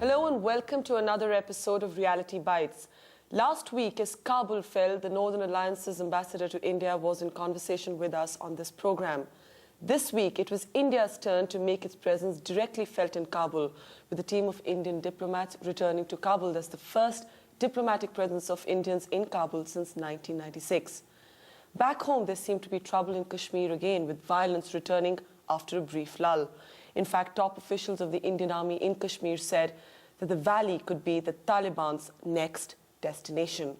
Hello and welcome to another episode of Reality Bites. Last week, as Kabul fell, the Northern Alliance's ambassador to India was in conversation with us on this program. This week, it was India's turn to make its presence directly felt in Kabul, with a team of Indian diplomats returning to Kabul as the first diplomatic presence of Indians in Kabul since 1996. Back home, there seemed to be trouble in Kashmir again, with violence returning after a brief lull. In fact, top officials of the Indian army in Kashmir said that the valley could be the Taliban's next destination.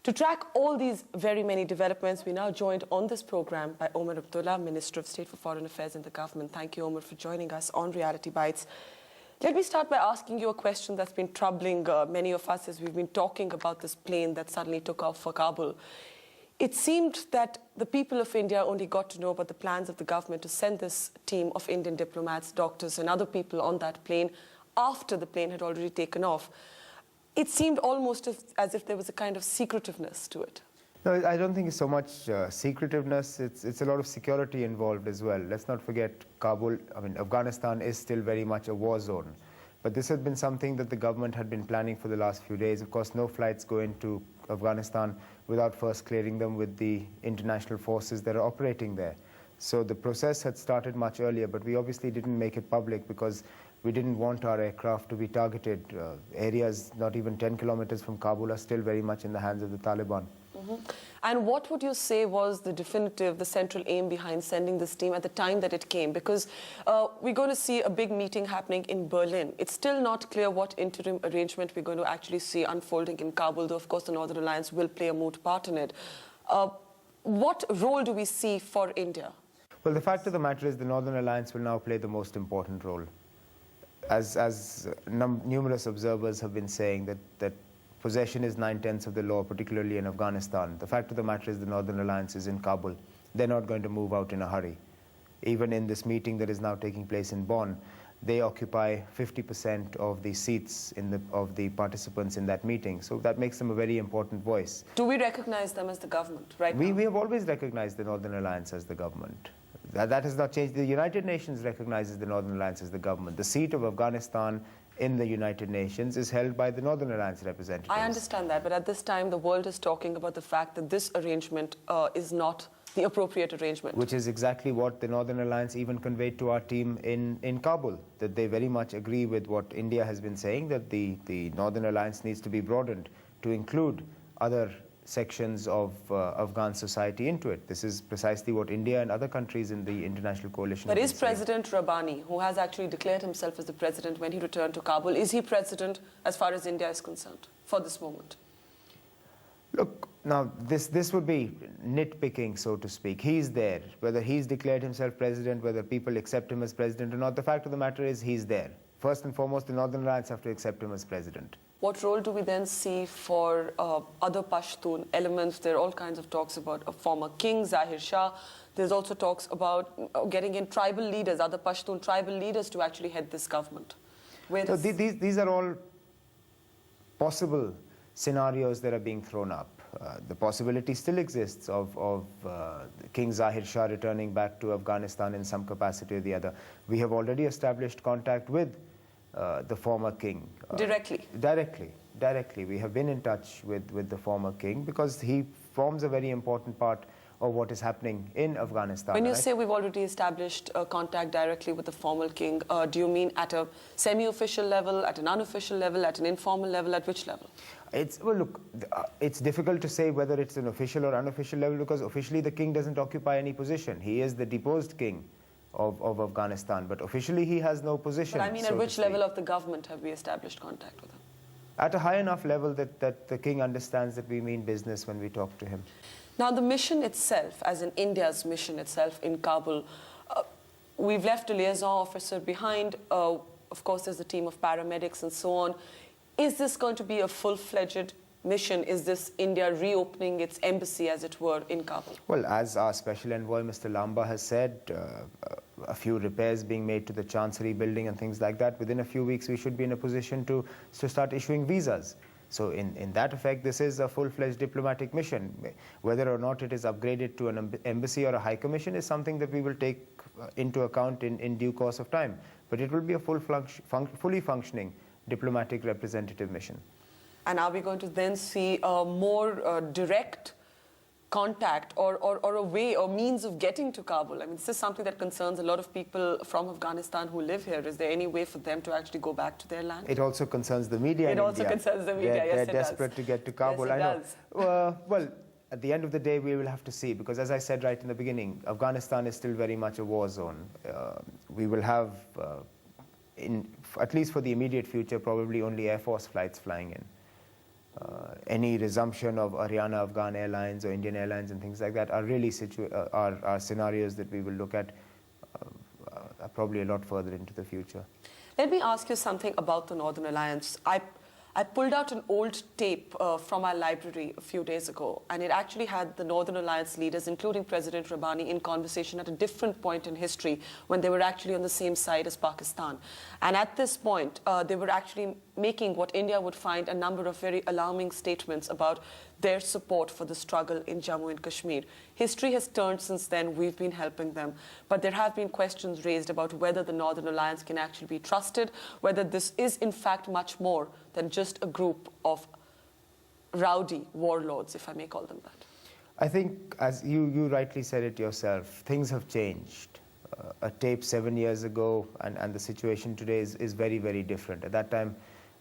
To track all these very many developments, we now joined on this program by Omar Abdullah, Minister of State for Foreign Affairs in the government. Thank you, Omar, for joining us on Reality Bites. Let me start by asking you a question that's been troubling many of us as we've been talking about this plane that suddenly took off for Kabul. It seemed that the people of India only got to know about the plans of the government to send this team of Indian diplomats, doctors, and other people on that plane after the plane had already taken off. It seemed almost as if there was a kind of secretiveness to it. No, I don't think it's so much secretiveness. It's a lot of security involved as well. Let's not forget Kabul. Afghanistan is still very much a war zone. But this had been something that the government had been planning for the last few days. Of course, no flights go into Afghanistan without first clearing them with the international forces that are operating there. So the process had started much earlier, but we obviously didn't make it public because we didn't want our aircraft to be targeted. Areas not even 10 kilometers from Kabul are still very much in the hands of the Taliban. Mm-hmm. And what would you say was the central aim behind sending this team at the time that it came? Because we're going to see a big meeting happening in Berlin. It's still not clear what interim arrangement we're going to actually see unfolding in Kabul, though of course the Northern Alliance will play a moot part in it. What role do we see for India? Well, the fact of the matter is the Northern Alliance will now play the most important role. As numerous observers have been saying that possession is 9/10 of the law, particularly in Afghanistan. The fact of the matter is the Northern Alliance is in Kabul. They're not going to move out in a hurry. Even in this meeting that is now taking place in Bonn, they occupy 50% of the seats of the participants in that meeting. So that makes them a very important voice. Do we recognize them as the government right now? We have always recognized the Northern Alliance as the government. That has not changed. The United Nations recognizes the Northern Alliance as the government. The seat of Afghanistan in the United Nations is held by the Northern Alliance representatives. I understand that, but at this time the world is talking about the fact that this arrangement is not the appropriate arrangement. Which is exactly what the Northern Alliance even conveyed to our team in Kabul, that they very much agree with what India has been saying, that the Northern Alliance needs to be broadened to include other sections of Afghan society into it. This is precisely what India and other countries in the international coalition. But is President Rabbani, who has actually declared himself as the president when he returned to Kabul, is he president as far as India is concerned for this moment? Look, now this would be nitpicking, so to speak. He's there. Whether he's declared himself president, whether people accept him as president or not, the fact of the matter is he's there. First and foremost, the Northern Alliance have to accept him as president. What role do we then see for other Pashtun elements? There are all kinds of talks about a former king, Zahir Shah. There's also talks about getting in tribal leaders, other Pashtun tribal leaders to actually head this government. So these are all possible scenarios that are being thrown up. The possibility still exists of King Zahir Shah returning back to Afghanistan in some capacity or the other. We have already established contact with the former king. Directly. We have been in touch with the former king because he forms a very important part of what is happening in Afghanistan. When you say we've already established contact directly with the former king, do you mean at a semi-official level, at an unofficial level, at an informal level, at which level? Well, look, it's difficult to say whether it's an official or unofficial level because officially the king doesn't occupy any position. He is the deposed king of Afghanistan, but officially he has no position. But I mean, at which level of the government have we established contact with him? At a high enough level that the king understands that we mean business when we talk to him. Now, the mission itself, as in India's mission itself in Kabul, we've left a liaison officer behind. Of course, there's a team of paramedics and so on. Is this going to be a full-fledged mission? Is this India reopening its embassy, as it were, in Kabul? Well, as our special envoy, Mr. Lamba, has said, a few repairs being made to the Chancery building and things like that. Within a few weeks, we should be in a position to start issuing visas. So in that effect, this is a full-fledged diplomatic mission. Whether or not it is upgraded to an embassy or a high commission is something that we will take into account in due course of time. But it will be a fully functioning diplomatic representative mission. And are we going to then see a more direct contact or a way or means of getting to Kabul? I mean, this is something that concerns a lot of people from Afghanistan who live here. Is there any way for them to actually go back to their land? It also concerns the media in India. It also concerns the media, yes, They're desperate to get to Kabul. Yes, it does. Well, at the end of the day, we will have to see, because as I said right in the beginning, Afghanistan is still very much a war zone. We will have, at least for the immediate future, probably only Air Force flights flying in. Any resumption of Ariana Afghan Airlines or Indian Airlines and things like that are really are scenarios that we will look at probably a lot further into the future. Let me ask you something about the Northern Alliance. I pulled out an old tape from our library a few days ago, and it actually had the Northern Alliance leaders, including President Rabbani, in conversation at a different point in history when they were actually on the same side as Pakistan. And at this point, they were actually making what India would find a number of very alarming statements about their support for the struggle in Jammu and Kashmir. History has turned since then. We've been helping them. But there have been questions raised about whether the Northern Alliance can actually be trusted, whether this is in fact much more than just a group of rowdy warlords, if I may call them that. I think, as you rightly said it yourself, things have changed. A tape 7 years ago and the situation today is very, very different. At that time,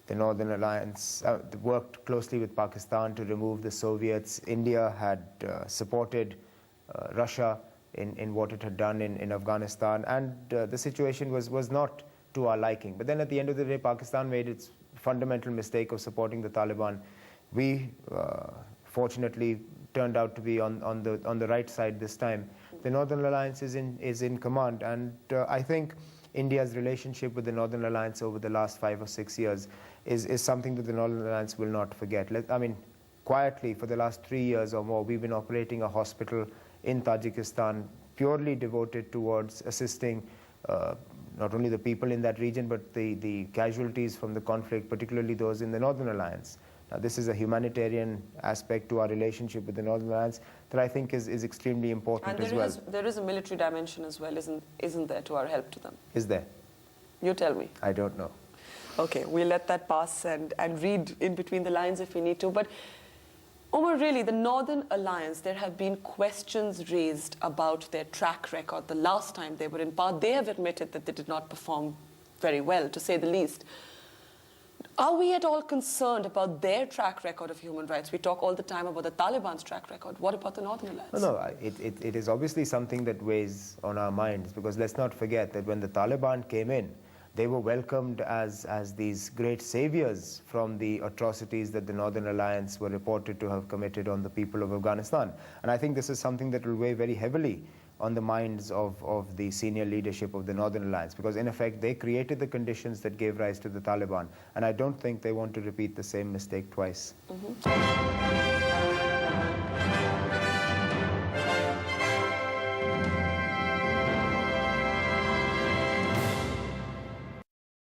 the Northern Alliance worked closely with Pakistan to remove the Soviets. India had supported Russia in what it had done in Afghanistan, and the situation was not to our liking. But then at the end of the day, Pakistan made its fundamental mistake of supporting the Taliban. We fortunately turned out to be on the right side this time. The Northern Alliance is in command, and I think India's relationship with the Northern Alliance over the last 5 or 6 years is something that the Northern Alliance will not forget. I mean, quietly for the last 3 years or more, we've been operating a hospital in Tajikistan purely devoted towards assisting not only the people in that region, but the casualties from the conflict, particularly those in the Northern Alliance. Now, this is a humanitarian aspect to our relationship with the Northern Alliance that I think is extremely important as well. There is a military dimension as well, isn't there, to our help to them? Is there? You tell me. I don't know. Okay, we'll let that pass and read in between the lines if we need to. But Omar, really, the Northern Alliance, there have been questions raised about their track record. The last time they were in power, they have admitted that they did not perform very well, to say the least. Are we at all concerned about their track record of human rights? We talk all the time about the Taliban's track record. What about the Northern Alliance? No, it is obviously something that weighs on our minds, because let's not forget that when the Taliban came in, they were welcomed as these great saviors from the atrocities that the Northern Alliance were reported to have committed on the people of Afghanistan. And I think this is something that will weigh very heavily on the minds of the senior leadership of the Northern Alliance, because in effect they created the conditions that gave rise to the Taliban, and I don't think they want to repeat the same mistake twice. Mm-hmm.